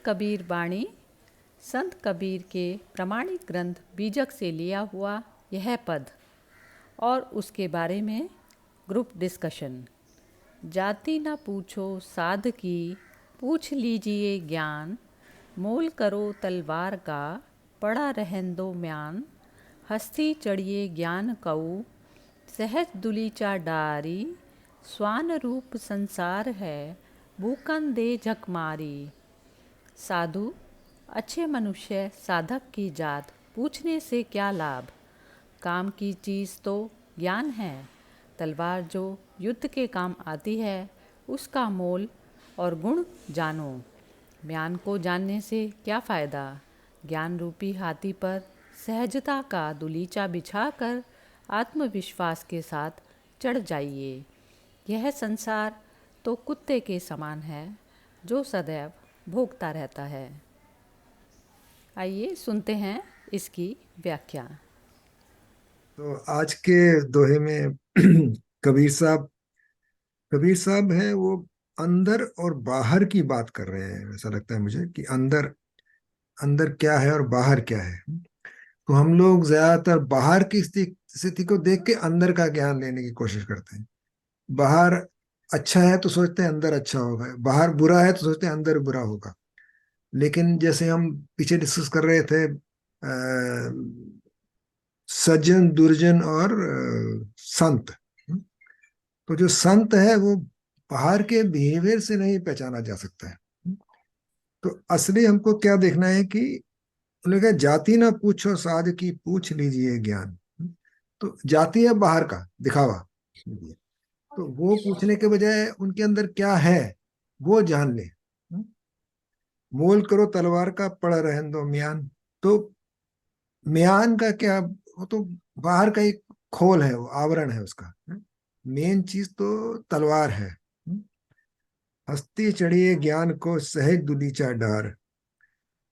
कबीर बाणी संत कबीर के प्रमाणिक ग्रंथ बीजक से लिया हुआ यह पद और उसके बारे में ग्रुप डिस्कशन। जाति न पूछो साध की, पूछ लीजिए ज्ञान। मोल करो तलवार का, पड़ा रहन दो म्यान। हस्ती चढ़िए ज्ञान कऊ, सहज दुलीचा डारी। स्वान रूप संसार है, भूकन दे झक मारी। साधु अच्छे मनुष्य साधक की जात, पूछने से क्या लाभ। काम की चीज़ तो ज्ञान है, तलवार जो युद्ध के काम आती है उसका मोल और गुण जानो। म्यान को जानने से क्या फ़ायदा। ज्ञान रूपी हाथी पर सहजता का दुलीचा बिछाकर आत्मविश्वास के साथ चढ़ जाइए। यह संसार तो कुत्ते के समान है जो सदैव भोगता रहता है। आइए सुनते हैं इसकी व्याख्या। तो आज के दोहे में कबीर साहब हैं वो अंदर और बाहर की बात कर रहे हैं। ऐसा लगता है मुझे कि अंदर अंदर क्या है और बाहर क्या है। तो हम लोग ज्यादातर बाहर की स्थिति को देख के अंदर का ज्ञान लेने की कोशिश करते हैं। बाहर अच्छा है तो सोचते हैं अंदर अच्छा होगा, बाहर बुरा है तो सोचते हैं अंदर बुरा होगा। लेकिन जैसे हम पीछे डिस्कस कर रहे थे, सज्जन दुर्जन और संत। तो जो संत है वो बाहर के बिहेवियर से नहीं पहचाना जा सकता है। तो असली हमको क्या देखना है कि उन्होंने कहा जाति ना पूछो साध की, पूछ लीजिए ज्ञान। तो जाति है बाहर का दिखावा, तो वो पूछने के बजाय उनके अंदर क्या है वो जान ले। मोल करो तलवार का, पड़ रहन दो म्यान। तो म्यान का क्या, वो तो बाहर का एक खोल है, वो आवरण है उसका। मेन चीज तो तलवार है। हस्ती चढ़िए ज्ञान को, सहज दुलीचा डार।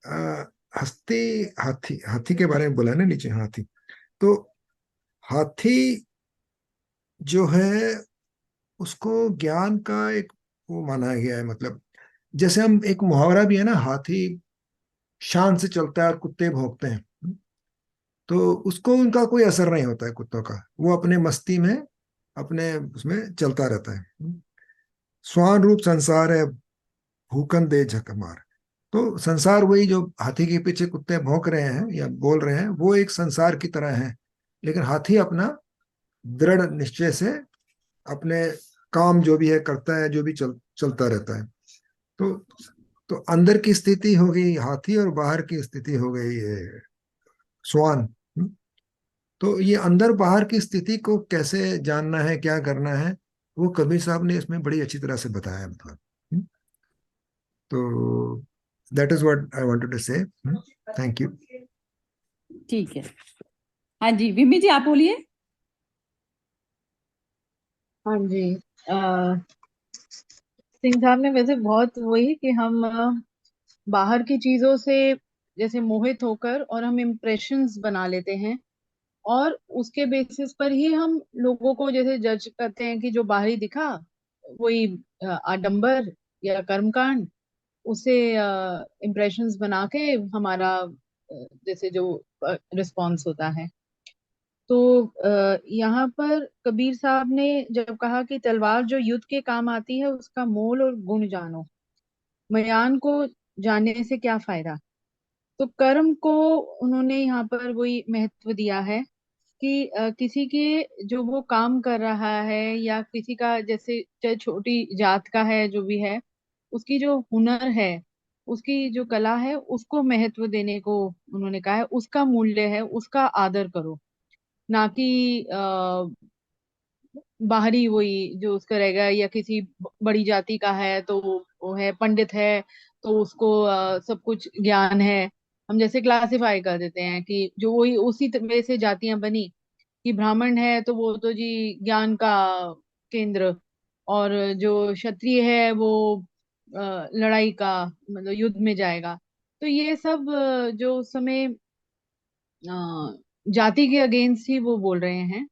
अ, हस्ती, हाथी, हाथी के बारे में बोला ना नीचे, हाथी। तो हाथी जो है उसको ज्ञान का एक वो माना गया है। मतलब जैसे हम एक मुहावरा भी है ना, हाथी शान से चलता है और कुत्ते भौंकते हैं। तो उसको उनका कोई असर नहीं होता है कुत्तों का, वो अपने मस्ती में अपने उसमें चलता रहता है। स्वान रूप संसार है, भूकन दे झक मार। तो संसार वही जो हाथी के पीछे कुत्ते भौंक रहे हैं या बोल रहे हैं, वो एक संसार की तरह है। लेकिन हाथी अपना दृढ़ निश्चय से अपने काम जो भी है करता है, जो भी चलता रहता है। तो तो अंदर की स्थिति हो गई हाथी और बाहर की स्थिति हो गई श्वान। तो ये अंदर बाहर की स्थिति को कैसे जानना है, क्या करना है, वो कबीर साहब ने इसमें बड़ी अच्छी तरह से बताया। मतलब तो that is what I wanted to say. Thank you. ठीक है। हाँ जी, विमी जी आप बोलिए। हाँ जी। सिंह साहब ने वैसे बहुत वही कि हम बाहर की चीजों से जैसे मोहित होकर और हम इम्प्रेशंस बना लेते हैं, और उसके बेसिस पर ही हम लोगों को जैसे जज करते हैं कि जो बाहरी दिखा वही आडंबर या कर्मकांड, उसे इम्प्रेशंस बना के हमारा जैसे जो रिस्पॉन्स होता है। तो यहाँ पर कबीर साहब ने जब कहा कि तलवार जो युद्ध के काम आती है उसका मोल और गुण जानो, मयान को जानने से क्या फायदा। तो कर्म को उन्होंने यहाँ पर वही महत्व दिया है कि किसी के जो वो काम कर रहा है या किसी का जैसे चाहे छोटी जात का है जो भी है, उसकी जो हुनर है, उसकी जो कला है उसको महत्व देने को उन्होंने कहा है। उसका मूल्य है, उसका आदर करो, ना कि बाहरी वही जो उसका रहेगा, या किसी बड़ी जाति का है तो वो है पंडित है तो उसको सब कुछ ज्ञान है। हम जैसे क्लासिफाई कर देते हैं कि जो वही उसी तरह से जातियां बनी कि ब्राह्मण है तो वो तो जी ज्ञान का केंद्र, और जो क्षत्रिय है वो लड़ाई का मतलब युद्ध में जाएगा। तो ये सब जो उस समय जाति के अगेंस्ट ही वो बोल रहे हैं।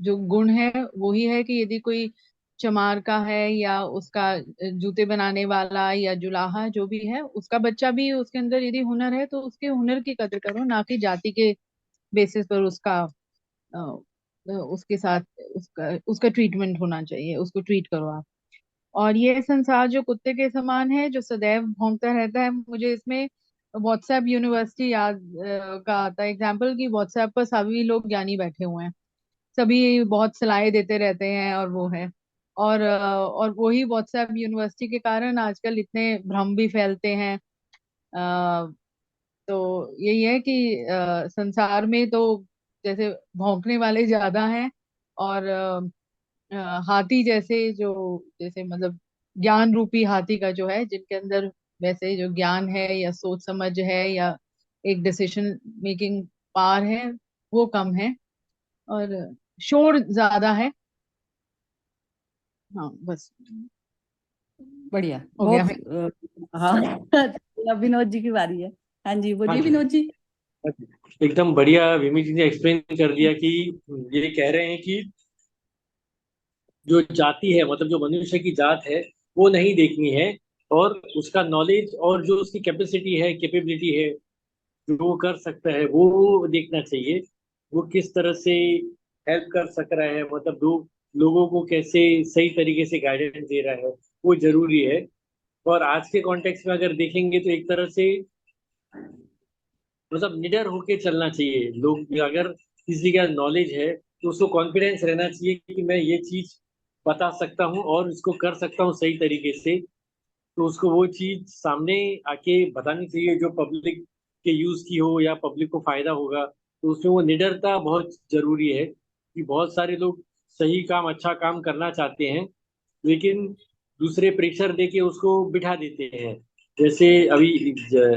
जो गुण है वो ही है कि यदि कोई चमार का है या उसका जूते बनाने वाला या जुलाहा जो भी है, उसका बच्चा भी, उसके अंदर यदि हुनर है तो उसके हुनर की कदर करो, ना कि जाति के बेसिस पर उसका उसके साथ उसका उसका ट्रीटमेंट होना चाहिए, उसको ट्रीट करो आप। और ये संसार जो कुत्ते के समान है, जो सदैव भौंकता रहता है, मुझे इसमें व्हाट्सएप यूनिवर्सिटी याद का आता है एग्जाम्पल, कि व्हाट्सएप पर सभी लोग ज्ञानी बैठे हुए हैं, सभी बहुत सलाहें देते रहते हैं और वो है। और वही व्हाट्सएप यूनिवर्सिटी के कारण आजकल इतने भ्रम भी फैलते हैं। अ, तो यही है कि संसार में तो जैसे भौंकने वाले ज्यादा हैं, और हाथी जैसे जो, जैसे मतलब ज्ञान रूपी हाथी का जो है, जिनके अंदर वैसे जो ज्ञान है या सोच समझ है या एक डिसीजन मेकिंग पावर है, वो कम है, और शोर ज्यादा है। हाँ बस, बढ़िया, हो गया बहुत है। हाँ। अब विनोद जी की बारी है। हाँ जी, हाँ बोलिए जी। विनोद जी। हाँ जी। एकदम बढ़िया विमी जी ने एक्सप्लेन कर दिया कि ये कह रहे हैं कि जो जाति है, मतलब जो मनुष्य की जात है, वो नहीं देखनी है, और उसका नॉलेज और जो उसकी कैपेसिटी है, कैपेबिलिटी है, जो वो कर सकता है, वो देखना चाहिए। वो किस तरह से हेल्प कर सक रहा है, मतलब लोगों को कैसे सही तरीके से गाइडेंस दे रहा है, वो जरूरी है। और आज के कॉन्टेक्स्ट में अगर देखेंगे तो एक तरह से मतलब निडर होके चलना चाहिए। लोग अगर किसी का नॉलेज है तो उसको कॉन्फिडेंस रहना चाहिए कि मैं ये चीज बता सकता हूँ और इसको कर सकता हूँ सही तरीके से। तो उसको वो चीज सामने आके बतानी चाहिए जो पब्लिक के यूज की हो या पब्लिक को फायदा होगा। तो उसमें वो निडरता बहुत जरूरी है, कि बहुत सारे लोग सही काम, अच्छा काम करना चाहते हैं, लेकिन दूसरे प्रेशर देके उसको बिठा देते हैं। जैसे अभी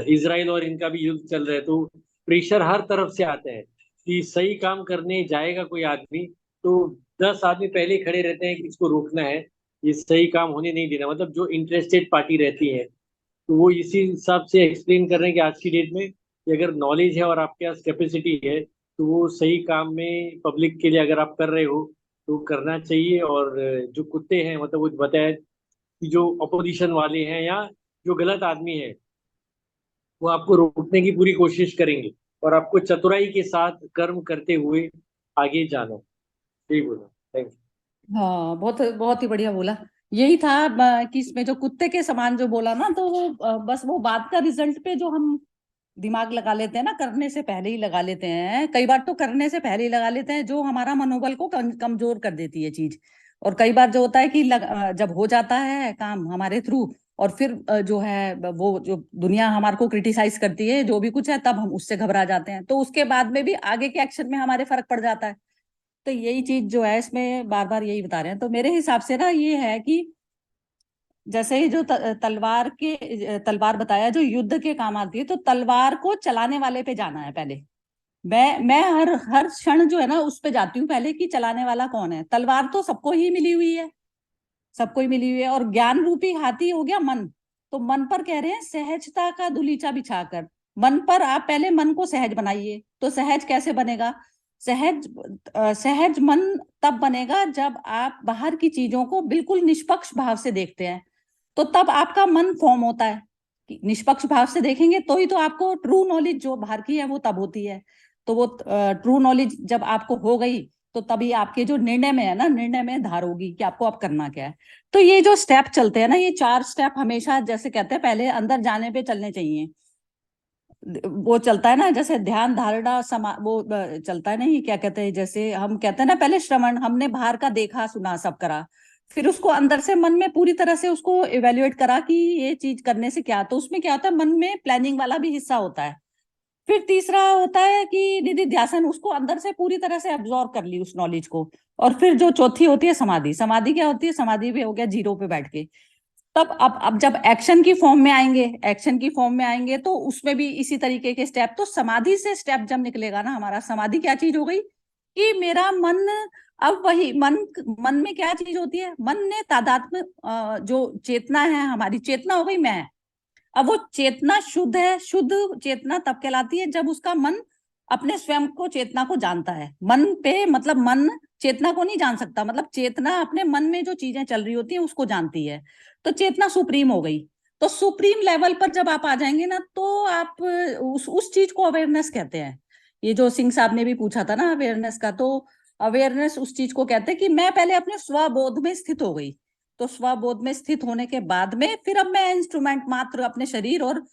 इजराइल और इनका भी युद्ध चल रहा है, तो प्रेशर हर तरफ से आता है कि सही काम करने जाएगा कोई आदमी, तो 10 आदमी पहले ही खड़े रहते हैं कि इसको रोकना है, ये सही काम होने नहीं देना, मतलब जो इंटरेस्टेड पार्टी रहती है। तो वो इसी हिसाब से एक्सप्लेन कर रहे हैं कि आज की डेट में कि अगर नॉलेज है और आपके पास कैपेसिटी है, तो वो सही काम में पब्लिक के लिए अगर आप कर रहे हो तो करना चाहिए। और जो कुत्ते हैं, मतलब वो बताया कि जो अपोजिशन वाले हैं या जो गलत आदमी है, वो आपको रोकने की पूरी कोशिश करेंगे, और आपको चतुराई के साथ कर्म करते हुए आगे जाना। यही बोला। थैंक हाँ, बहुत बहुत ही बढ़िया बोला। यही था कि इसमें जो कुत्ते के समान जो बोला ना, तो वो बस वो बात का रिजल्ट पे जो हम दिमाग लगा लेते हैं ना, करने से पहले ही लगा लेते हैं, कई बार तो करने से पहले ही लगा लेते हैं, जो हमारा मनोबल को कमजोर कर देती है चीज। और कई बार जो होता है कि जब हो जाता है काम हमारे थ्रू, और फिर जो है वो जो दुनिया हमारे को क्रिटिसाइज करती है जो भी कुछ है, तब हम उससे घबरा जाते हैं, तो उसके बाद में भी आगे के एक्शन में हमारे फर्क पड़ जाता है। तो यही चीज जो है इसमें बार बार यही बता रहे हैं। तो मेरे हिसाब से ना ये है कि जैसे ही जो तलवार बताया जो युद्ध के काम आती है, तो तलवार को चलाने वाले पे जाना है पहले। मैं हर हर क्षण जो है ना उस पे जाती हूँ पहले, कि चलाने वाला कौन है। तलवार तो सबको ही मिली हुई है, सबको ही मिली हुई है। और ज्ञान रूपी हाथी हो गया मन। तो मन पर कह रहे हैं सहजता का दुलीचा बिछाकर। मन पर आप पहले मन को सहज बनाइए। तो सहज कैसे बनेगा? सहज सहज मन तब बनेगा जब आप बाहर की चीजों को बिल्कुल निष्पक्ष भाव से देखते हैं। तो तब आपका मन फॉर्म होता है कि निष्पक्ष भाव से देखेंगे तो ही तो आपको ट्रू नॉलेज जो बाहर की है वो तब होती है। तो वो ट्रू नॉलेज जब आपको हो गई, तो तभी आपके जो निर्णय में है ना, निर्णय में धार होगी कि आपको अब करना क्या है। तो ये जो स्टेप चलते हैं ना, ये 4 स्टेप हमेशा जैसे कहते हैं पहले अंदर जाने पे चलने चाहिए। वो चलता है ना, जैसे ध्यान धारणा वो चलता है ना, ये क्या कहते हैं, जैसे हम कहते हैं ना पहले श्रवण, हमने बाहर का देखा सुना सब करा, फिर उसको अंदर से मन में पूरी तरह से उसको इवेल्युएट करा कि ये चीज करने से क्या। तो उसमें क्या होता है, मन में प्लानिंग वाला भी हिस्सा होता है। फिर तीसरा होता है कि निधि ध्यासन, उसको अंदर से पूरी तरह से एब्जॉर्ब कर ली उस नॉलेज को। और फिर जो चौथी होती है समाधि। समाधि क्या होती है? समाधि भी हो गया जीरो पे बैठ के। तब अब जब एक्शन की फॉर्म में आएंगे, एक्शन की फॉर्म में आएंगे तो उसमें भी इसी तरीके के स्टेप। तो समाधि से स्टेप जब निकलेगा ना हमारा, समाधि क्या चीज हो गई कि मेरा मन, अब वही मन, मन में क्या चीज होती है, मन ने तादात्म्य, जो चेतना है हमारी, चेतना हो गई मैं। अब वो चेतना शुद्ध है। शुद्ध चेतना तब कहलाती है जब उसका मन अपने स्वयं को, चेतना को जानता है। मन पे मतलब मन चेतना को नहीं जान सकता, मतलब चेतना अपने मन में जो चीजें चल रही होती हैं उसको जानती है। तो चेतना सुप्रीम हो गई। तो सुप्रीम लेवल पर जब आप आ जाएंगे ना, तो आप उस चीज को अवेयरनेस कहते हैं। ये जो सिंह साहब ने भी पूछा था ना अवेयरनेस का, तो अवेयरनेस उस चीज को कहते हैं कि मैं पहले अपने स्वबोध में स्थित हो गई। तो स्वबोध में स्थित होने के बाद में फिर अब मैं इंस्ट्रूमेंट मात्र अपने शरीर और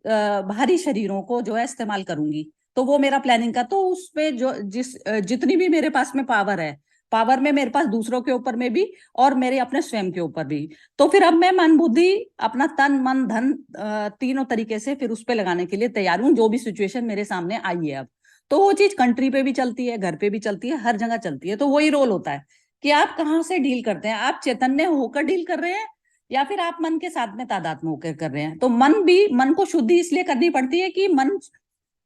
बाहरी शरीरों को जो है इस्तेमाल करूंगी। तो वो मेरा प्लानिंग का, तो उसपे जो जितनी भी मेरे पास में पावर है, पावर में मेरे पास दूसरों के ऊपर में भी और मेरे अपने स्वयं के ऊपर भी। तो फिर अब मैं मन बुद्धि अपना तन मन धन तीनों तरीके से फिर उस पे लगाने के लिए तैयार हूँ, जो भी सिचुएशन मेरे सामने आई है अब। तो वो चीज कंट्री पे भी चलती है, घर पे भी चलती है, हर जगह चलती है। तो वही रोल होता है कि आप कहाँ से डील करते हैं, आप चैतन्य होकर डील कर रहे हैं या फिर आप मन के साथ में तादात्म्य होकर कर रहे हैं। तो मन को शुद्धि इसलिए करनी पड़ती है कि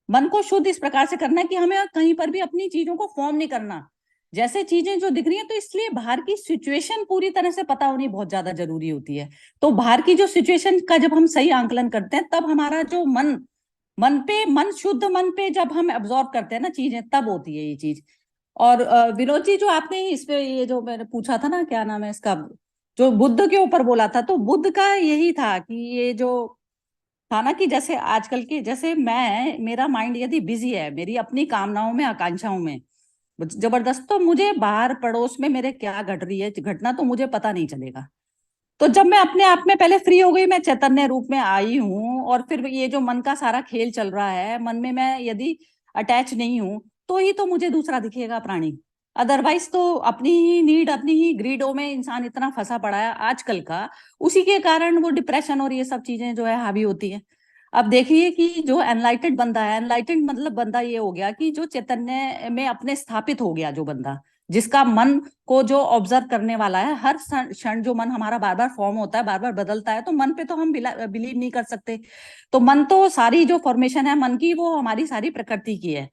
मन को शुद्ध इस प्रकार से करना है कि हमें कहीं पर भी अपनी चीजों को फॉर्म नहीं करना, जैसे चीजें जो दिख रही है। तो इसलिए बाहर की सिचुएशन पूरी तरह से पता होनी बहुत ज्यादा जरूरी होती है। तो बाहर की जो सिचुएशन का जब हम सही आंकलन करते हैं, तब हमारा जो मन शुद्ध मन पे जब हम एब्जॉर्ब करते हैं ना चीजें, तब होती है ये चीज। और विनोद जी, जो आपने इस पे ये जो मैंने पूछा था ना, क्या नाम है इसका, जो बुद्ध के ऊपर बोला था, तो बुद्ध का यही था कि ये जो था ना कि जैसे आजकल की, जैसे मेरा माइंड यदि बिजी है मेरी अपनी कामनाओं में, आकांक्षाओं में जबरदस्त, तो मुझे बाहर पड़ोस में मेरे क्या घट रही है घटना, तो मुझे पता नहीं चलेगा। तो जब मैं अपने आप में पहले फ्री हो गई, मैं चैतन्य रूप में आई हूँ, और फिर ये जो मन का सारा खेल चल रहा है, मन में मैं यदि अटैच नहीं हूँ, तो ही तो मुझे दूसरा दिखेगा प्राणी। अदरवाइज तो अपनी ही नीड, अपनी ही ग्रीडों में इंसान इतना फंसा पड़ा है आजकल का, उसी के कारण वो डिप्रेशन और ये सब चीजें जो है हावी होती है। अब देखिए कि जो एनलाइटेड बंदा है, एनलाइटेड मतलब बंदा ये हो गया कि जो चैतन्य में अपने स्थापित हो गया, जो बंदा जिसका मन को जो ऑब्जर्व करने वाला है, हर क्षण जो मन हमारा बार बार फॉर्म होता है, बार बार बदलता है, तो मन पे तो हम बिलीव नहीं कर सकते। तो मन तो सारी जो फॉर्मेशन है मन की, वो हमारी सारी प्रकृति की है।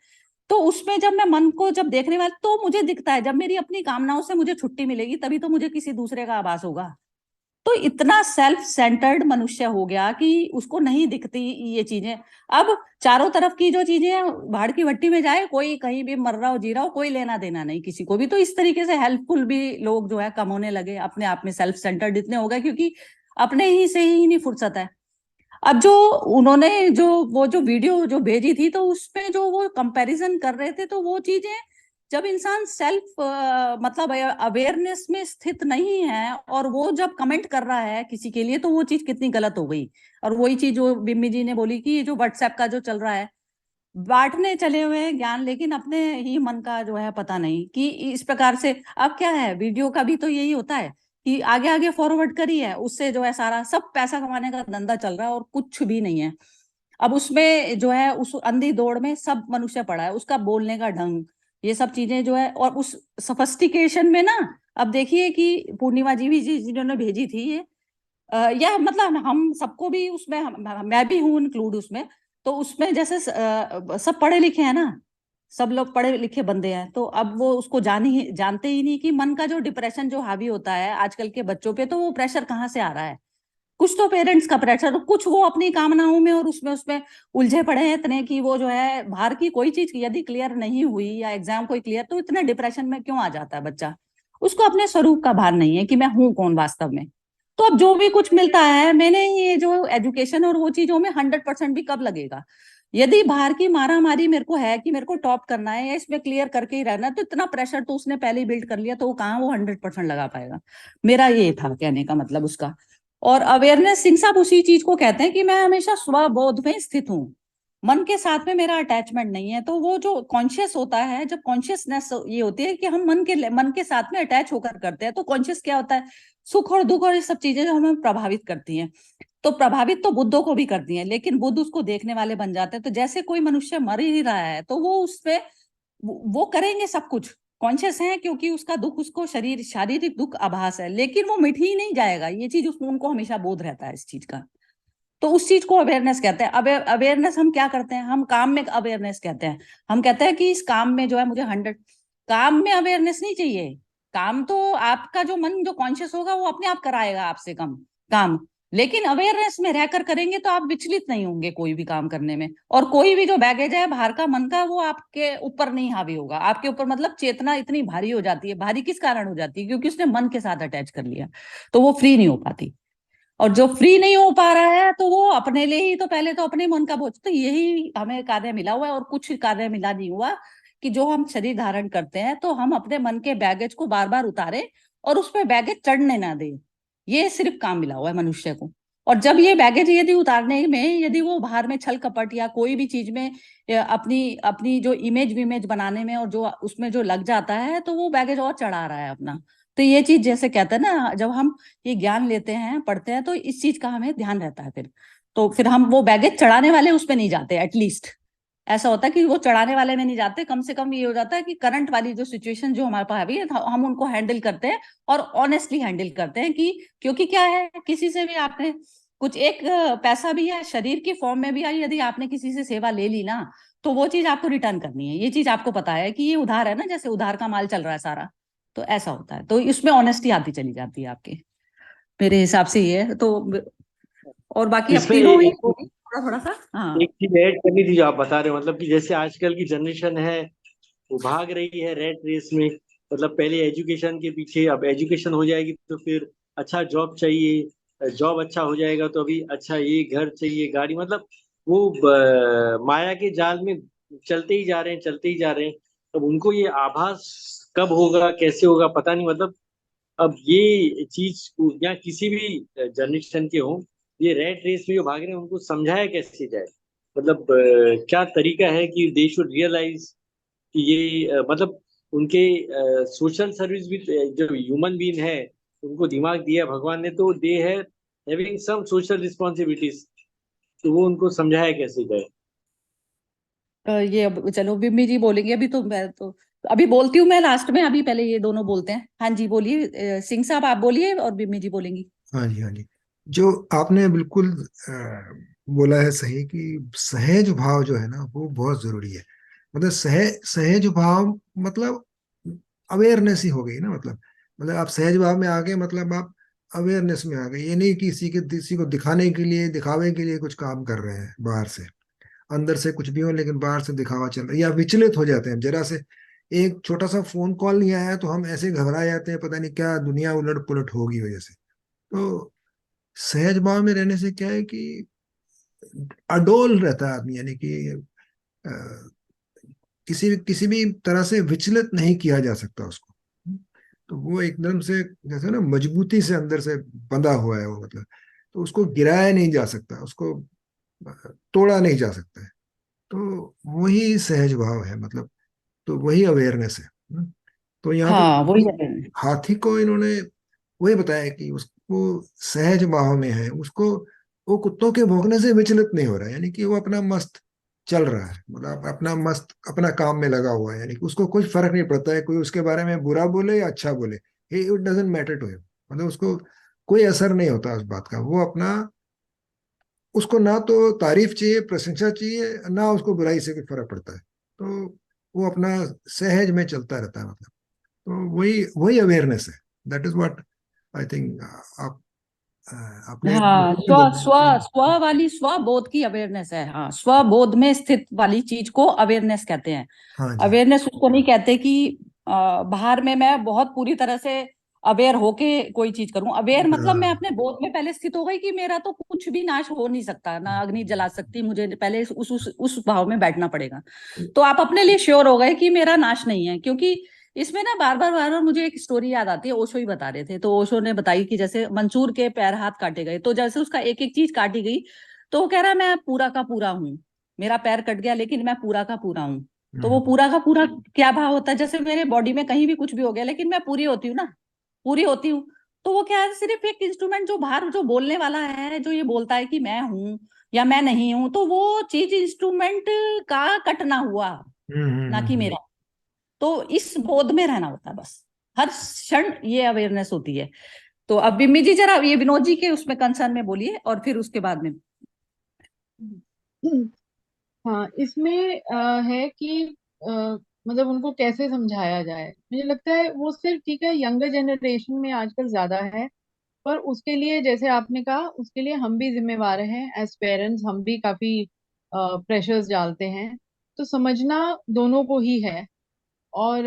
तो उसमें जब मैं मन को जब देखने वाला, तो मुझे दिखता है, जब मेरी अपनी कामनाओं से मुझे छुट्टी मिलेगी, तभी तो मुझे किसी दूसरे का आभास होगा। तो इतना सेल्फ सेंटर्ड मनुष्य हो गया कि उसको नहीं दिखती ये चीजें। अब चारों तरफ की जो चीजें हैं, भाड़ की भट्टी में जाए, कोई कहीं भी मर रहा हो, जी रहा हो, कोई लेना देना नहीं किसी को भी। तो इस तरीके से हेल्पफुल भी लोग जो है कम होने लगे, अपने आप में सेल्फ सेंटर्ड इतने हो गए, क्योंकि अपने ही से ही नहीं फुर्सत है। अब जो उन्होंने जो वो जो वीडियो जो भेजी थी, तो उसमें जो वो कंपैरिजन कर रहे थे, तो वो चीजें जब इंसान सेल्फ मतलब अवेयरनेस में स्थित नहीं है, और वो जब कमेंट कर रहा है किसी के लिए, तो वो चीज कितनी गलत हो गई। और वही चीज जो बिम्मी जी ने बोली कि ये जो व्हाट्सएप का जो चल रहा है, बांटने चले हुए हैं ज्ञान, लेकिन अपने ही मन का जो है पता नहीं कि इस प्रकार से। अब क्या है, वीडियो का भी तो यही होता है कि आगे आगे फॉरवर्ड करी है, उससे जो है सारा सब पैसा कमाने का धंधा चल रहा है, और कुछ भी नहीं है। अब उसमें जो है उस अंधी दौड़ में सब मनुष्य पड़ा है, उसका बोलने का ढंग, ये सब चीजें जो है, और उस सफिस्टिकेशन में ना। अब देखिए कि पूर्णिमा जी भी जिन्होंने भेजी थी ये, यह मतलब हम सबको भी उसमें, मैं भी हूँ इंक्लूड उसमें। तो उसमें जैसे सब पढ़े लिखे हैं ना, सब लोग पढ़े लिखे बंदे हैं, तो अब वो उसको जानते ही नहीं कि मन का जो डिप्रेशन जो हावी होता है आजकल के बच्चों पे, तो वो प्रेशर कहाँ से आ रहा है। कुछ तो पेरेंट्स का प्रेशर, कुछ वो अपनी कामनाओं में और उसमें उसमें उलझे पड़े हैं इतने कि वो जो है बाहर की कोई चीज यदि क्लियर नहीं हुई, या एग्जाम कोई क्लियर, तो इतने डिप्रेशन में क्यों आ जाता है बच्चा। उसको अपने स्वरूप का भान नहीं है कि मैं हूं कौन वास्तव में। तो अब जो भी कुछ मिलता है, मैंने ये जो एजुकेशन और वो चीजों में 100% भी कब लगेगा। यदि बाहर की मारा मारी मेरे को है कि मेरे को टॉप करना है या इसमें क्लियर करके ही रहना है, तो इतना प्रेशर तो उसने पहले ही बिल्ड कर लिया, तो वो कहाँ वो 100% लगा पाएगा। मेरा ये था कहने का मतलब उसका। और अवेयरनेस, सिंह साहब उसी चीज को कहते हैं कि मैं हमेशा स्वबोध में स्थित हूँ, मन के साथ में मेरा अटैचमेंट नहीं है। तो वो जो कॉन्शियस होता है, जब कॉन्शियसनेस ये होती है कि हम मन के साथ में अटैच होकर करते हैं, तो कॉन्शियस क्या होता है, सुख और दुख और ये सब चीजें जो हमें प्रभावित करती हैं। तो प्रभावित तो बुद्धों को भी करती हैं, लेकिन बुद्ध उसको देखने वाले बन जाते हैं। तो जैसे कोई मनुष्य मर ही नहीं रहा है, तो वो उस पे वो करेंगे सब कुछ, कॉन्शियस है, क्योंकि उसका दुख उसको शारीरिक दुख आभास है, लेकिन वो मिट ही नहीं जाएगा। ये चीज उनको हमेशा बोध रहता है इस चीज का। तो उस चीज को अवेयरनेस कहते हैं। अवेयरनेस हम क्या करते हैं, हम काम में अवेयरनेस कहते हैं। हम कहते हैं कि इस काम में जो है मुझे 100, काम में अवेयरनेस नहीं चाहिए। काम तो आपका जो मन जो कॉन्शियस होगा वो अपने आप कराएगा आपसे काम। लेकिन अवेयरनेस में रहकर करेंगे तो आप विचलित नहीं होंगे कोई भी काम करने में, और कोई भी जो बैगेज है बाहर का, मन का, वो आपके ऊपर नहीं हावी होगा। आपके ऊपर मतलब चेतना इतनी भारी हो जाती है, भारी किस कारण हो जाती है, क्योंकि उसने मन के साथ अटैच कर लिया, तो वो फ्री नहीं हो पाती। और जो फ्री नहीं हो पा रहा है तो वो अपने लिए ही, तो पहले तो अपने मन का बोझ, तो यही हमें कार्य मिला हुआ है, और कुछ कार्य मिला नहीं हुआ कि जो हम शरीर धारण करते हैं तो हम अपने मन के बैगेज को बार बार उतारे और उस पर बैगेज चढ़ने ना दें। ये सिर्फ काम मिला हुआ है मनुष्य को। और जब ये बैगेज यदि उतारने में, यदि वो बाहर में छल कपट या कोई भी चीज में अपनी अपनी जो इमेज विमेज बनाने में और जो उसमें जो लग जाता है, तो वो बैगेज और चढ़ा रहा है अपना। तो ये चीज जैसे कहते हैं ना, जब हम ये ज्ञान लेते हैं, पढ़ते हैं, तो इस चीज का हमें ध्यान रहता है फिर। तो फिर हम वो बैगेज चढ़ाने वाले उस पे नहीं जाते, एटलीस्ट ऐसा होता है कि वो चढ़ाने वाले में नहीं जाते। कम से कम ये हो जाता है कि करंट वाली जो सिचुएशन जो हमारे पास है हम उनको हैंडल करते हैं, और ऑनेस्टली हैंडल करते हैं कि क्योंकि क्या है, किसी से भी आपने कुछ एक पैसा भी है, शरीर की फॉर्म में भी है, यदि आपने किसी से सेवा ले ली ना, तो वो चीज आपको रिटर्न करनी है। ये चीज आपको पता है कि ये उधार है ना, जैसे उधार का माल चल रहा है सारा, तो ऐसा होता है। तो इसमें ऑनेस्टी आती चली जाती है आपके, मेरे हिसाब से ये है। तो और बाकी अब इसमें तीनों ही एक थोड़ा थोड़ा सा, हाँ। एक चीज ऐड करनी थी जो आप बता रहे हो, मतलब कि जैसे आजकल की जनरेशन है वो भाग रही है रेट रेस में। मतलब पहले एजुकेशन के पीछे, अब एजुकेशन हो जाएगी तो फिर अच्छा जॉब चाहिए, जॉब अच्छा हो जाएगा तो अभी अच्छा ये घर चाहिए, गाड़ी, मतलब वो माया के जाल में चलते ही जा रहे हैं, चलते ही जा रहे हैं। अब उनको ये आभास कब होगा, कैसे होगा, पता नहीं। मतलब अब ये चीज या किसी भी जनरेशन के हो, ये रेट रेस में जो भाग रहे हैं उनको समझाया कैसे जाए। मतलब क्या तरीका है कि दे शुड रियलाइज कि ये मतलब उनके सोशल सर्विस भी, जो ह्यूमन बीइंग है, उनको दिमाग दिया भगवान ने, तो दे है हैविंग सम सोशल रिस्पॉन्सिबिलिटीज। तो वो उनको समझाया कैसे जाए। ये अब चलो बिम्मी जी बोलेंगे, अभी तो मैं तो अभी बोलती हूँ मैं लास्ट में, अभी पहले ये दोनों बोलते हैं। हाँ जी बोलिए, सिंह साहब आप बोलिए और बिम्मी जी बोलेंगी। हाँ जी, हाँ जी। जो आपने बिल्कुल बोला है सही कि सहज भाव जो है ना वो बहुत जरूरी है। मतलब सहज भाव मतलब अवेयरनेस ही हो गई ना। मतलब आप सहज भाव में आ गए, मतलब आप अवेयरनेस में आ गए। ये नहीं कि किसी को दिखाने के लिए, दिखावे के लिए कुछ काम कर रहे हैं बाहर से। अंदर से कुछ भी हो लेकिन बाहर से दिखावा चल रहा है, या विचलित हो जाते हैं जरा से। एक छोटा सा फोन कॉल नहीं आया तो हम ऐसे घबरा जाते हैं, पता नहीं क्या दुनिया उलट पुलट होगी वजह से। तो सहज भाव में रहने से क्या है कि अडोल रहता है आदमी, यानी कि अ, किसी भी तरह से विचलित नहीं किया जा सकता उसको। तो वो एकदम से जैसे ना मजबूती से अंदर से बंधा हुआ है वो। मतलब तो उसको गिराया नहीं जा सकता, उसको तोड़ा नहीं जा सकता है। तो वही सहज भाव है। मतलब तो वही अवेयरनेस है। तो यहाँ पे हाँ वही है। हाथी को इन्होंने वही बताया कि उसको सहज भाव में है, उसको वो कुत्तों के भौंकने से विचलित नहीं हो रहा है, यानी कि वो अपना मस्त चल रहा है। मतलब अपना मस्त अपना काम में लगा हुआ है, यानी कि उसको कुछ फर्क नहीं पड़ता है कोई उसके बारे में बुरा बोले या अच्छा बोले। It doesn't matter to him. मतलब उसको कोई असर नहीं होता उस बात का। वो अपना, उसको ना तो तारीफ चाहिए, प्रशंसा चाहिए, ना उसको बुराई से कोई फर्क पड़ता है। तो वो अपना सहज में चलता रहता है। मतलब तो वही वही अवेयरनेस है। That is what I think. आप आपने हाँ, नहीं स्व बोला स्व कि स्व वाली स्वबोध की अवेयरनेस है। हाँ, स्वबोध में स्थित वाली चीज को अवेयरनेस कहते हैं। हाँ जी, अवेयरनेस उसको नहीं कहते कि बाहर में मैं बहुत पूरी तरह से अवेयर होके कोई चीज करूं। अवेयर मतलब मैं हाँ, अपने बोध में पहले स्थित हो गई कि मेरा तो कुछ भी नाश हो नहीं सकता, ना अग्नि जला सकती, मुझे पहले उस भाव में बैठना पड़ेगा। तो आप अपने लिए श्योर हो गए कि मेरा नाश नहीं है। क्योंकि इसमें ना बार बार मुझे एक स्टोरी याद आती है, ओशो ही बता रहे थे। तो ओशो ने बताई कि जैसे मंसूर के पैर हाथ काटे गए, तो जैसे उसका एक एक चीज काटी गई, तो वो कह रहा है मैं पूरा का पूरा हूँ। मेरा पैर कट गया लेकिन मैं पूरा का पूरा हूँ। तो वो पूरा का पूरा क्या भाव होता है, जैसे मेरे बॉडी में कहीं भी कुछ भी हो गया लेकिन मैं पूरी होती हूँ ना, पूरी होती हूँ। तो वो क्या है, सिर्फ एक इंस्ट्रूमेंट जो बाहर जो बोलने वाला है, जो ये बोलता है कि मैं हूँ या मैं नहीं हूँ, तो वो चीज इंस्ट्रूमेंट का कटना हुआ, ना कि मेरा। तो इस बोध में रहना होता है बस, हर क्षण ये अवेयरनेस होती है। तो अब बिम्मी जी जरा ये विनोद जी के उसमें कंसर्न में बोलिए, और फिर उसके बाद में। हाँ, इसमें है कि मतलब उनको कैसे समझाया जाए। मुझे लगता है वो सिर्फ ठीक है, यंगर जनरेशन में आजकल ज्यादा है पर उसके लिए जैसे आपने कहा, उसके लिए हम भी जिम्मेवार हैं एज पेरेंट्स, हम भी काफी प्रेशर्स डालते हैं। तो समझना दोनों को ही है। और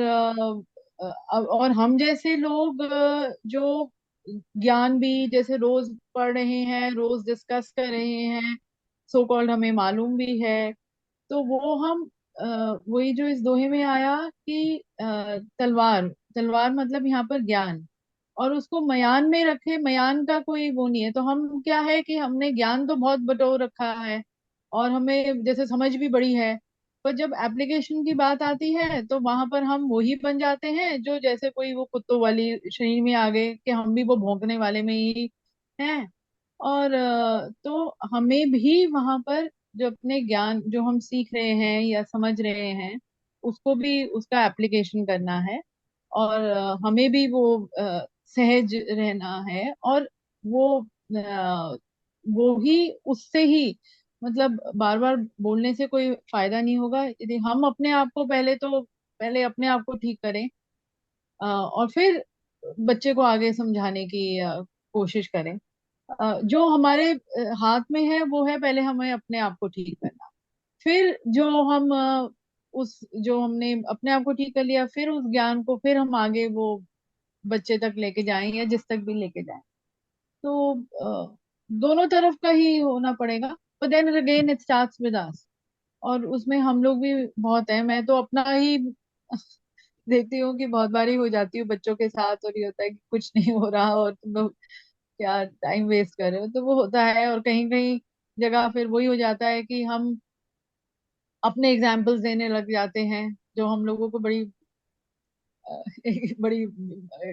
और हम जैसे लोग जो ज्ञान भी जैसे रोज पढ़ रहे हैं, रोज डिस्कस कर रहे हैं, सो कॉल्ड हमें मालूम भी है, तो वो हम वही जो इस दोहे में आया कि तलवार, तलवार मतलब यहाँ पर ज्ञान, और उसको मयान में रखे, मयान का कोई वो नहीं है। तो हम क्या है कि हमने ज्ञान तो बहुत बटोर रखा है और हमें जैसे समझ भी बड़ी है, पर जब एप्लीकेशन की बात आती है तो वहां पर हम वही बन जाते हैं जो जैसे कोई वो कुत्तों वाली श्रेणी में आ गए कि हम भी वो भौंकने वाले में ही हैं। और तो हमें भी वहां पर जो अपने ज्ञान जो हम सीख रहे हैं या समझ रहे हैं, उसको भी उसका एप्लीकेशन करना है। और हमें भी वो सहज रहना है। और वो वो ही उससे ही मतलब बार बार बोलने से कोई फायदा नहीं होगा। यदि हम अपने आप को पहले अपने आप को ठीक करें, और फिर बच्चे को आगे समझाने की कोशिश करें। जो हमारे हाथ में है वो है पहले हमें अपने आप को ठीक करना। फिर जो हम उस जो हमने अपने आप को ठीक कर लिया, फिर उस ज्ञान को फिर हम आगे वो बच्चे तक लेके जाएं या जिस तक भी लेके जाएं। तो दोनों तरफ का ही होना पड़ेगा। But then again it starts with us, और उसमें हम लोग भी बहुत हैं। मैं तो अपना ही देखती हूँ कि बहुत बारी हो जाती हूँ बच्चों के साथ, और ये होता है कि कुछ नहीं हो रहा और तुम लोग क्या टाइम वेस्ट कर रहे हो, तो वो होता है। और कहीं कहीं जगह फिर वही हो जाता है कि हम अपने एग्जाम्पल्स देने लग जाते हैं, जो हम लोगों को बड़ी एक बड़ी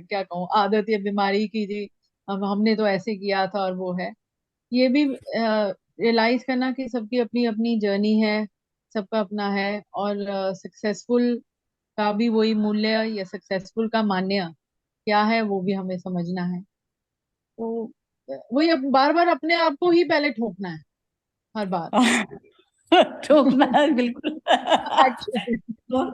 क्या कहूँ आदत या बीमारी की थी। हमने तो ऐसे किया था और वो है। ये भी रियलाइज करना कि सबकी अपनी अपनी जर्नी है, सबका अपना है। और सक्सेसफुल का भी वही मूल्य या सक्सेसफुल का मान्य क्या है वो भी हमें समझना है। तो वही बार बार अपने आप को ही पहले ठोकना है, हर बार। ठोकना है बिल्कुल। एक्चुअली। तो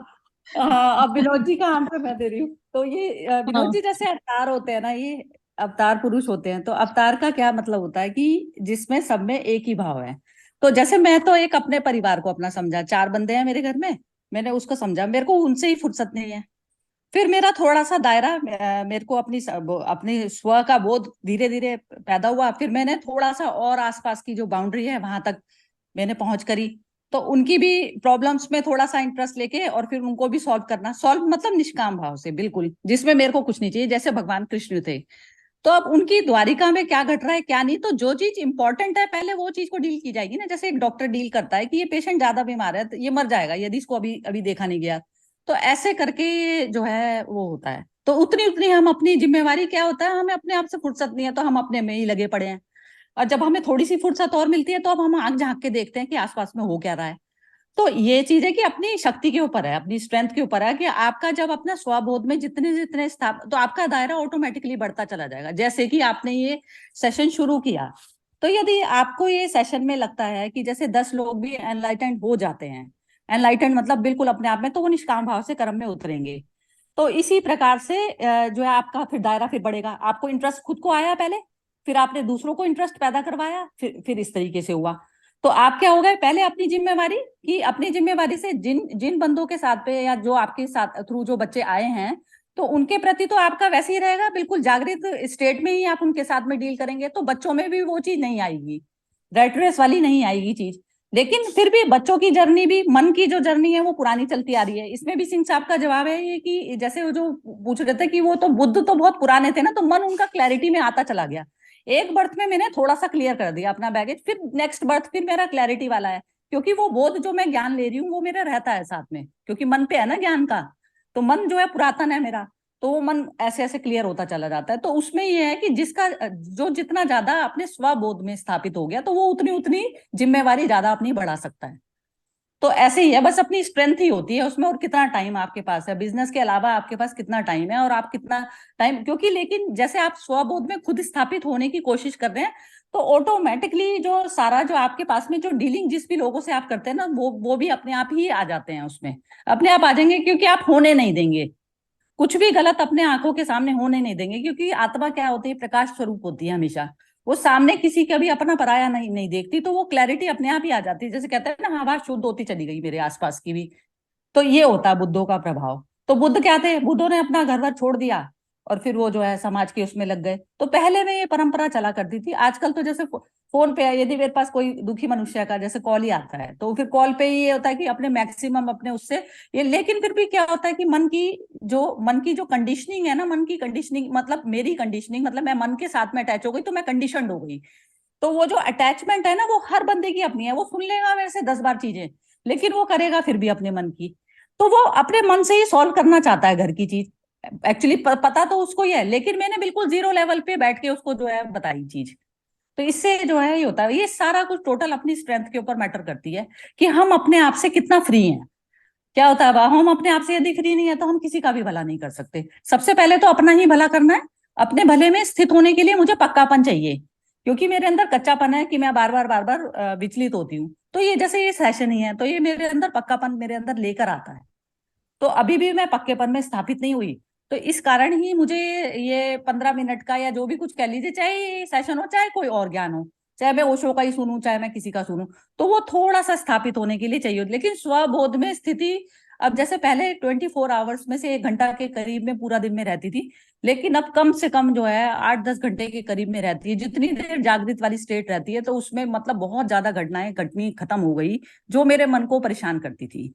हाँ, अब विनोद जी का आंसर मैं दे रही हूँ। तो ये विनोद हाँ। जी जैसे अवतार होते हैं ना, ये अवतार पुरुष होते हैं। तो अवतार का क्या मतलब होता है कि जिसमें सब में एक ही भाव है। तो जैसे मैं तो एक अपने परिवार को अपना समझा, 4 बंदे हैं मेरे घर में, मैंने उसको समझा, मेरे को उनसे ही फुर्सत नहीं है। फिर मेरा थोड़ा सा दायरा मेरे को अपनी स्व का बोध धीरे धीरे पैदा हुआ। फिर मैंने थोड़ा सा और आसपास की जो बाउंड्री है वहां तक मैंने पहुंच करी। तो उनकी भी प्रॉब्लम्स में थोड़ा सा इंटरेस्ट लेके और फिर उनको भी सॉल्व करना, सॉल्व मतलब निष्काम भाव से बिल्कुल, जिसमें मेरे को कुछ नहीं चाहिए, जैसे भगवान कृष्ण थे। तो अब उनकी द्वारिका में क्या घट रहा है क्या नहीं, तो जो चीज इंपॉर्टेंट है पहले वो चीज को डील की जाएगी ना। जैसे एक डॉक्टर डील करता है कि ये पेशेंट ज्यादा बीमार है तो ये मर जाएगा यदि इसको अभी अभी देखा नहीं गया। तो ऐसे करके जो है वो होता है। तो उतनी उतनी हम अपनी जिम्मेवारी क्या होता है, हमें अपने आप से फुर्सत नहीं है तो हम अपने में ही लगे पड़े हैं। और जब हमें थोड़ी सी फुर्सत और मिलती है तो अब हम आंख झांक के देखते हैं कि आसपास में हो क्या रहा है। तो ये चीज है कि अपनी शक्ति के ऊपर है, अपनी स्ट्रेंथ के ऊपर है कि आपका जब अपना स्वबोध में जितने जितने स्थाप, तो आपका दायरा ऑटोमेटिकली बढ़ता चला जाएगा। जैसे कि आपने ये सेशन शुरू किया, तो यदि आपको ये सेशन में लगता है कि जैसे 10 लोग भी एनलाइटेंड हो जाते हैं, एनलाइटेंड मतलब बिल्कुल अपने आप में, तो वो निष्काम भाव से कर्म में उतरेंगे। तो इसी प्रकार से जो है आपका फिर दायरा फिर बढ़ेगा। आपको इंटरेस्ट खुद को आया पहले, फिर आपने दूसरों को इंटरेस्ट पैदा करवाया, फिर इस तरीके से हुआ। तो आप क्या हो गए, पहले अपनी जिम्मेवारी, कि अपनी जिम्मेवारी से जिन जिन बंदों के साथ पे या जो आपके साथ थ्रू जो बच्चे आए हैं, तो उनके प्रति तो आपका वैसे ही रहेगा, बिल्कुल जागृत स्टेट में ही आप उनके साथ में डील करेंगे। तो बच्चों में भी वो चीज नहीं आएगी, रेट रेस वाली नहीं आएगी चीज। लेकिन फिर भी बच्चों की जर्नी भी, मन की जो जर्नी है वो पुरानी चलती आ रही है। इसमें भी सिंह साहब का जवाब है ये कि जैसे वो जो पूछ रहे थे कि वो तो बुद्ध तो बहुत पुराने थे ना, तो मन उनका क्लैरिटी में आता चला गया। एक बर्थ में मैंने थोड़ा सा क्लियर कर दिया अपना बैगेज, फिर नेक्स्ट बर्थ फिर मेरा क्लैरिटी वाला है। क्योंकि वो बोध जो मैं ज्ञान ले रही हूँ वो मेरा रहता है साथ में, क्योंकि मन पे है ना ज्ञान का। तो मन जो है पुरातन है मेरा, तो वो मन ऐसे ऐसे क्लियर होता चला जाता है। तो उसमें ये है कि जिसका जो जितना ज्यादा अपने स्वबोध में स्थापित हो गया, तो वो उतनी उतनी जिम्मेवारी ज्यादा अपनी बढ़ा सकता है। तो ऐसे ही है, बस अपनी स्ट्रेंथ ही होती है उसमें, और कितना टाइम आपके पास है बिजनेस के अलावा, आपके पास कितना टाइम है और आप कितना टाइम, क्योंकि लेकिन जैसे आप स्वबोध में खुद स्थापित होने की कोशिश कर रहे हैं, तो ऑटोमेटिकली जो सारा जो आपके पास में जो डीलिंग जिस भी लोगों से आप करते हैं ना, वो भी अपने आप ही आ जाते हैं उसमें, अपने आप आ जाएंगे, क्योंकि आप होने नहीं देंगे। कुछ भी गलत अपने आंखों के सामने होने नहीं देंगे, क्योंकि आत्मा क्या होती है, प्रकाश स्वरूप होती है हमेशा। वो सामने किसी का भी अपना पराया नहीं नहीं देखती, तो वो क्लैरिटी अपने आप ही आ जाती है। जैसे कहते हैं ना, हवा शुद्ध होती चली गई मेरे आसपास की भी। तो ये होता है बुद्धों का प्रभाव। तो बुद्ध क्या थे, बुद्धों ने अपना घर वर छोड़ दिया और फिर वो जो है समाज के उसमें लग गए। तो पहले में ये परंपरा चला करती थी। आजकल तो जैसे फोन पे यदि मेरे पास कोई दुखी मनुष्य का जैसे कॉल ही आता है, तो फिर कॉल पे ही ये होता है कि अपने मैक्सिमम अपने उससे ये। लेकिन फिर भी क्या होता है कि मन की जो कंडीशनिंग है ना, मन की कंडीशनिंग मतलब मेरी कंडीशनिंग मतलब मैं मन के साथ में अटैच हो गई, तो मैं कंडीशनड हो गई। तो वो जो अटैचमेंट है ना, वो हर बंदे की अपनी है। वो सुन लेगा मेरे से 10 बार चीजें, लेकिन वो करेगा फिर भी अपने मन की। तो वो अपने मन से ही सॉल्व करना चाहता है घर की चीज। एक्चुअली पता तो उसको ही है, लेकिन मैंने बिल्कुल जीरो लेवल पे बैठ के उसको जो है बताई चीज। तो इससे जो है ये होता है, ये सारा कुछ टोटल अपनी स्ट्रेंथ के ऊपर मैटर करती है कि हम अपने आप से कितना फ्री हैं। क्या होता है, हम अपने आप से यदि फ्री नहीं है तो हम किसी का भी भला नहीं कर सकते। सबसे पहले तो अपना ही भला करना है। अपने भले में स्थित होने के लिए मुझे पक्कापन चाहिए, क्योंकि मेरे अंदर कच्चापन है कि मैं बार बार विचलित होती हूँ। तो ये जैसे ये सेशन ही है, तो ये मेरे अंदर पक्कापन मेरे अंदर लेकर आता है। तो अभी भी मैं पक्केपन में स्थापित नहीं हुई। तो इस कारण ही मुझे ये 15 मिनट का या जो भी कुछ कह लीजिए, चाहे सेशन हो चाहे कोई और ज्ञान हो, चाहे मैं ओशो का ही सुनूं चाहे मैं किसी का सुनूं, तो वो थोड़ा सा स्थापित होने के लिए चाहिए। लेकिन स्वबोध में स्थिति, अब जैसे पहले 24 आवर्स में से 1 घंटा के करीब में पूरा दिन में रहती थी, लेकिन अब कम से कम जो है 8-10 घंटे के करीब में रहती है। जितनी देर जागृत वाली स्टेट रहती है, तो उसमें मतलब बहुत ज्यादा घटनाएं घटनी खत्म हो गई जो मेरे मन को परेशान करती थी।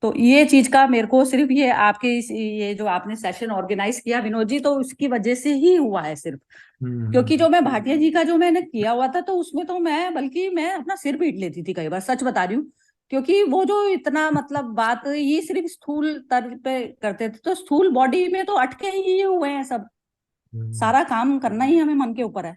तो ये चीज का मेरे को सिर्फ ये आपके ये जो आपने सेशन ऑर्गेनाइज किया विनोद जी, तो उसकी वजह से ही हुआ है सिर्फ। क्योंकि जो मैं भाटिया जी का जो मैंने किया हुआ था, तो उसमें तो मैं बल्कि मैं अपना सिर पीट लेती थी कई बार, सच बता रही हूँ। क्योंकि वो जो इतना मतलब बात ये सिर्फ स्थूल स्तर पे करते थे, तो स्थूल बॉडी में तो अटके ही हुए हैं सब। सारा काम करना ही हमें मन के ऊपर है।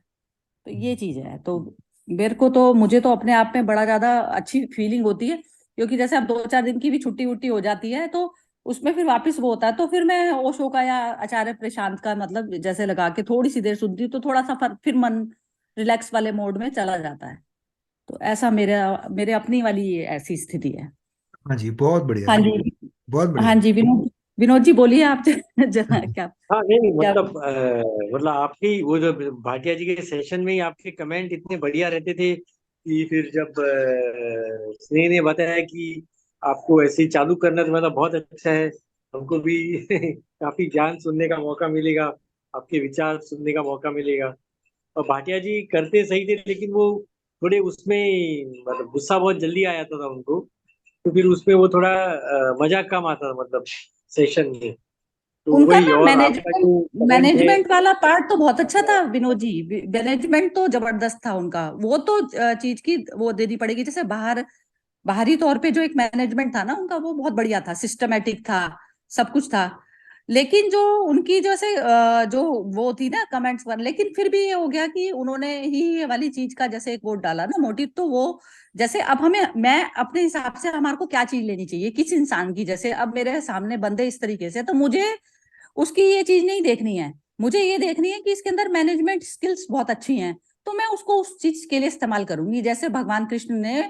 तो ये चीज है। तो मेरे को तो मुझे तो अपने आप में बड़ा ज्यादा अच्छी फीलिंग होती है, क्योंकि जैसे अब 2-4 दिन की भी छुट्टी वुट्टी हो जाती है, तो उसमें फिर वापस वो होता है, तो फिर मैं ओशो का या आचार्य प्रशांत का मतलब जैसे लगा के थोड़ी सी देर सुनती हूँ, तो थोड़ा सा फिर मन रिलैक्स वाले मोड में चला जाता है। तो ऐसा मेरे मेरे अपनी वाली ये ऐसी स्थिति है। हाँ जी, बहुत बढ़िया हाँ है। जी। बहुत हाँ बढ़िया। जी, विनोद विनोद जी बोलिए आप। जरा क्या हाँ नहीं क्या। मतलब आपकी वो जो भाटिया जी के सेशन में ही आपके कमेंट इतने बढ़िया रहते थे कि फिर जब स्नेह ने बताया कि आपको ऐसे ही चालू करना, तो मतलब बहुत अच्छा है, हमको भी काफी ज्ञान सुनने का मौका मिलेगा, आपके विचार सुनने का मौका मिलेगा। और भाटिया जी करते सही थे, लेकिन वो थोड़े उसमें मतलब गुस्सा बहुत जल्दी आ जाता था उनको, तो फिर उसमें वो थोड़ा मजा कम आता था मतलब सेशन में। तो उनका वही, ना और आपका मैनेजमेंट जो कमेंट है। मैनेजमेंट वाला पार्ट तो बहुत अच्छा था विनोद जी। मैनेजमेंट तो जबरदस्त था उनका। वो तो चीज की वो देनी पड़ेगी। जैसे बाहरी तौर पे जो एक मैनेजमेंट था ना उनका, वो बहुत बढ़िया था, सिस्टमेटिक था, सब कुछ था। लेकिन जो उनकी जैसे जो वो थी ना कमेंट्स पर, लेकिन फिर भी ये हो गया कि उन्होंने ही ये वाली चीज का जैसे एक वोट डाला ना मोटिव, तो वो जैसे अब हमें मैं अपने हिसाब से हमारे को क्या चीज लेनी चाहिए किस इंसान की, जैसे अब मेरे सामने बंदे इस तरीके से, तो मुझे उसकी ये चीज नहीं देखनी है। मुझे ये देखनी है कि इसके अंदर मैनेजमेंट स्किल्स बहुत अच्छी हैं, तो मैं उसको उस चीज के लिए इस्तेमाल करूंगी। जैसे भगवान कृष्ण ने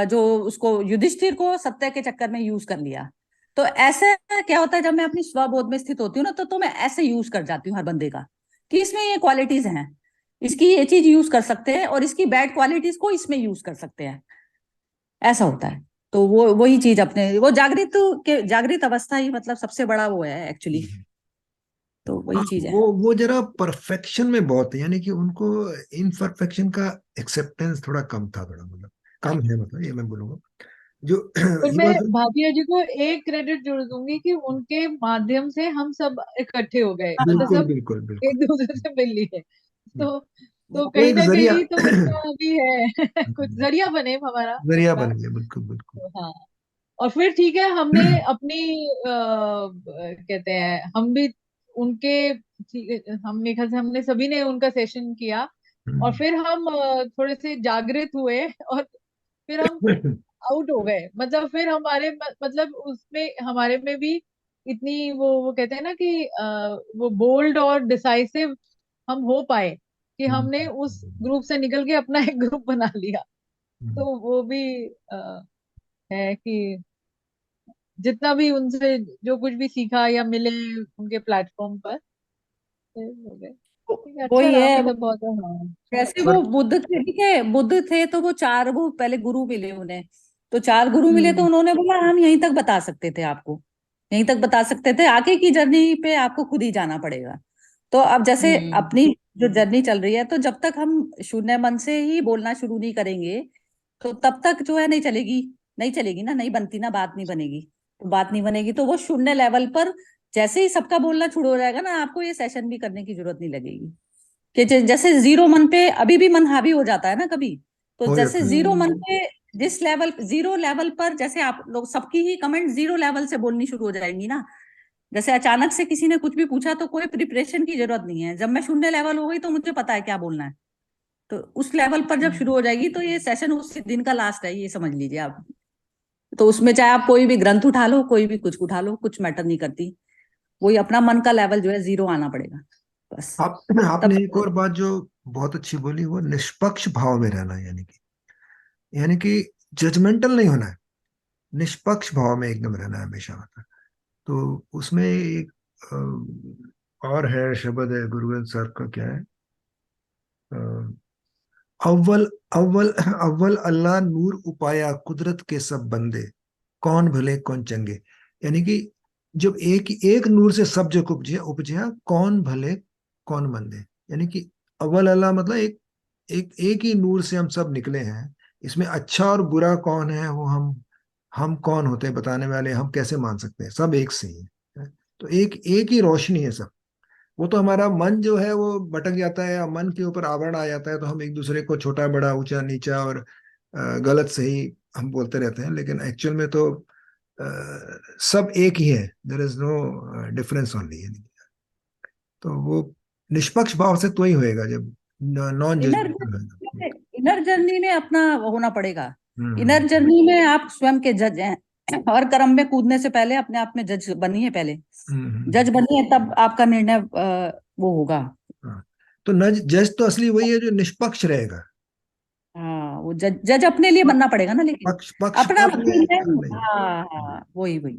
जो उसको युधिष्ठिर को सत्य के चक्कर में यूज कर लिया। तो ऐसे क्या होता है, जब मैं अपनी स्वबोध में स्थित होती हूँ ना, तो मैं ऐसे यूज कर जाती हूँ हर बंदे का, कि इसमें ये क्वालिटीज हैं, इसकी ये चीज यूज कर सकते हैं, और इसकी बैड क्वालिटीज को इसमें यूज कर सकते हैं। ऐसा होता है। तो वो वही चीज अपने वो जागृत अवस्था ही मतलब सबसे बड़ा वो है एक्चुअली। तो हाँ, वही चीज है। वो जरा परफेक्शन में बहुत है, यानी कि उनको इनपरफेक्शन का एक्सेप्टेंस थोड़ा कम था, थोड़ा मतलब कम है, मतलब ये मैं बोलूंगा जो पर ही मैं वाज। भाटिया जी को एक क्रेडिट जोड़ दूंगी कि उनके माध्यम से हम सब इकट्ठे हो गए, मतलब बिल्कुल सब बिल्कुल बिल्कुल। एक दूसरे से मिल लिए। तो वो कहीं एक ना जरिया कहीं तो उनका भी है कुछ जरिया बने हमारा जरिया सबका। बन गया, बिल्कुल बिल्कुल। तो हाँ, और फिर ठीक है, हमने अपनी कहते हैं हम भी उनके, ठीक है, हम मेरे ख्याल से हमने सभी ने उनका सेशन किया, और फिर हम थोड़े से जागृत हुए, और फिर हम आउट हो गए। मतलब फिर हमारे मतलब उसमें हमारे में भी इतनी वो कहते हैं ना कि वो बोल्ड और डिसाइसिव हम हो पाए कि हमने उस ग्रुप से निकल के अपना एक ग्रुप बना लिया। तो वो भी है कि जितना भी उनसे जो कुछ भी सीखा या मिले उनके प्लेटफॉर्म पर, हो गए। ठीक है, अच्छा वही रहा है। मतलब बहुत। हाँ। जैसे और वो बुद्ध थे, ठीक है, बुद्ध थे तो वो चार वो पहले गुरु मिले उन्हें। तो चार गुरु मिले तो हम्म। उन्होंने बोला हम यहीं तक बता सकते थे आपको, यहीं तक बता सकते थे, आगे की जर्नी पे आपको खुद ही जाना पड़ेगा। तो अब जैसे हम्म। अपनी जो जर्नी चल रही है, तो जब तक हम शून्य मन से ही बोलना शुरू नहीं करेंगे, तो तब तक जो है नहीं चलेगी। नहीं चलेगी ना, नहीं बनती ना, बात नहीं बनेगी। तो बात नहीं बनेगी तो वो शून्य लेवल पर जैसे ही सबका बोलना शुरू हो जाएगा ना, आपको ये सेशन भी करने की जरूरत नहीं लगेगी। कि जैसे जीरो मन पे अभी भी मन हावी हो जाता है ना कभी। तो हो जैसे जाता है। जीरो मन हम्म। पे जिस लेवल जीरो लेवल पर जैसे आप लोग सबकी ही कमेंट जीरो लेवल से बोलनी शुरू हो जाएंगी ना। जैसे अचानक से किसी ने कुछ भी पूछा तो कोई प्रिपरेशन की जरूरत नहीं है, जब मैं शून्य लेवल हो गई तो मुझे पता है क्या बोलना है। तो उस लेवल पर जब शुरू हो जाएगी तो ये सेशन उस दिन का लास्ट है, ये समझ लीजिए आप। तो उसमें चाहे आप कोई भी ग्रंथ उठा लो, कोई भी कुछ उठा लो, कुछ मैटर नहीं करती। वही अपना मन का लेवल जो है जीरो आना पड़ेगा बस। आपने तब एक और बात जो बहुत अच्छी बोली, वो निष्पक्ष भाव में रहना, यानी कि जजमेंटल नहीं होना है, निष्पक्ष भाव में एकदम रहना है हमेशा, मतलब। तो उसमें एक और है शब्द है, गुरु ग्रंथ साहब का क्या है, अ, अव्वल अव्वल अव्वल अल्लाह नूर उपाया कुदरत के सब बंदे, कौन भले कौन चंगे। यानी कि जब एक एक नूर से सब जग उपजे उपजया, कौन भले कौन मंदे। यानी कि अव्वल अल्लाह मतलब एक ही नूर से हम सब निकले हैं। इसमें अच्छा और बुरा कौन है, वो हम कौन होते हैं बताने वाले, हम कैसे मान सकते हैं, सब एक से ही है। तो एक एक ही रोशनी है सब। वो तो हमारा मन जो है वो भटक जाता है, या मन के ऊपर आवरण आ जाता है, तो हम एक दूसरे को छोटा बड़ा ऊंचा नीचा और गलत सही हम बोलते रहते हैं। लेकिन एक्चुअल में तो अ, सब एक ही है, there is no difference only. तो वो निष्पक्ष भाव से तो ही होएगा जब नॉन इनर जजमेंटल होगा। इनर जर्नी में अपना होना पड़ेगा। हम्म। इनर जर्नी में आप स्वयं के जज हैं। और कर्म में कूदने से पहले अपने आप में जज बनिए पहले। जज हम्म। बनिए तब आपका निर्णय वो होगा। हाँ। तो नज जज तो असली वही है जो निष्पक्ष रहेगा। हाँ, वो जज जज अपने लिए बनना पड़ेगा ना, लेकिन अपना पक्षपात में opinion, नहीं। हाँ हाँ, वही वही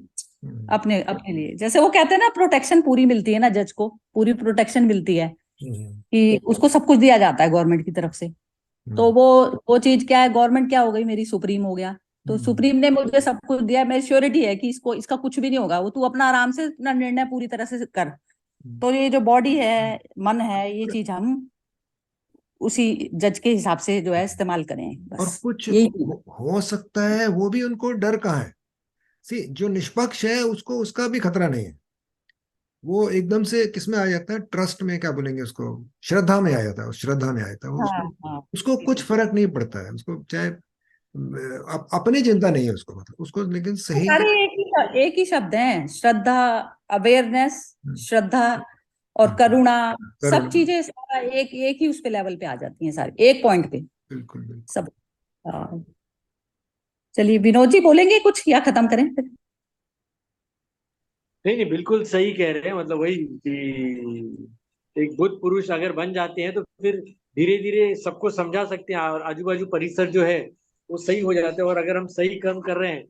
हम्म। अपने अपने लिए। जैसे वो कहते हैं ना, प्रोटेक्शन पूरी मिलती है ना, जज को पूरी प्रोटेक्शन मिलती है हम्म। कि उसको सब कुछ दिया जाता है गवर्नमेंट की तरफ से। तो हम्म। वो चीज क्या है, गवर्नमेंट क्या हो गई, मेरी सुप्रीम हो गया। तो हम्म। सुप्रीम ने मुझे सब कुछ दिया, मेरी श्योरिटी है कि इसको इसका कुछ भी नहीं होगा, वो तू अपना आराम से अपना निर्णय पूरी तरह से कर। हम्म। तो ये जो बॉडी है, मन है, ये चीज हम उसी जज के हिसाब से जो है इस्तेमाल करें और बस। कुछ यही चीज। हो सकता है, वो भी उनको डर कहाँ है। सी जो निष्पक्ष है उसको उसका भी खतरा नहीं है। वो एकदम से किसमें आ जाता है, ट्रस्ट में, क्या बोलेंगे उसको, श्रद्धा में आ जाता है, उस श्रद्धा में आ जाता है वो। हाँ उसको हाँ, उसको कुछ फर्क नहीं पड़ता है उसको, चाहे अपनी चिंता नहीं है उसको, मतलब उसको, लेकिन तो सही। सारे एक ही शब्द हैं, श्रद्धा, अवेयरनेस, हम्म। श्रद्धा और हम्म। करुणा। सब करुणा। चीजें सारा एक एक ही उस पे लेवल पे आ जाती हैं, सारी एक पॉइंट पे बिल्कुल बिल्कुल। सब। हाँ। चलिए विनोद जी बोलेंगे कुछ या खत्म करें फिर? नहीं नहीं, बिल्कुल सही कह रहे हैं। मतलब वही कि एक बुद्ध पुरुष अगर बन जाते हैं तो फिर धीरे धीरे सबको समझा सकते हैं, और आजू बाजू परिसर जो है वो सही हो जाता है। और अगर हम सही कर्म कर रहे हैं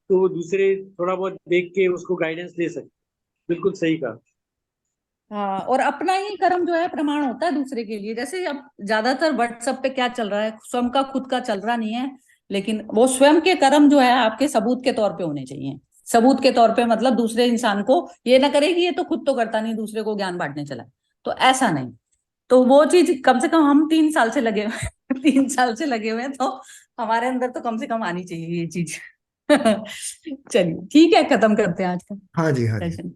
तो वो दूसरे थोड़ा बहुत देख के उसको गाइडेंस दे सकते हैं। बिल्कुल सही कहा। हाँ, और अपना ही कर्म जो है प्रमाण होता है दूसरे के लिए। जैसे अब ज्यादातर व्हाट्सएप पे क्या चल रहा है, स्वयं का खुद का चल रहा नहीं है, लेकिन वो स्वयं के कर्म जो है आपके सबूत के तौर पे होने चाहिए। सबूत के तौर पे मतलब दूसरे इंसान को ये ना करे कि ये तो खुद तो करता नहीं, दूसरे को ज्ञान बांटने चला। तो ऐसा नहीं। तो वो चीज कम से कम हम 3 साल से लगे हुए हैं 3 साल से लगे हुए हैं, तो हमारे अंदर तो कम से कम आनी चाहिए ये चीज। चलिए ठीक है, खत्म करते हैं आज का हाँ जी, हाँ जी। सेशन।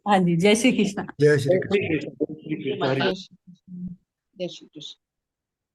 हाँ जी, जय श्री कृष्ण। जय श्री जय श्री कृष्ण। कृष्ण, जय श्री कृष्ण, हरि जय श्री कृष्ण। जय श्री कृष्ण।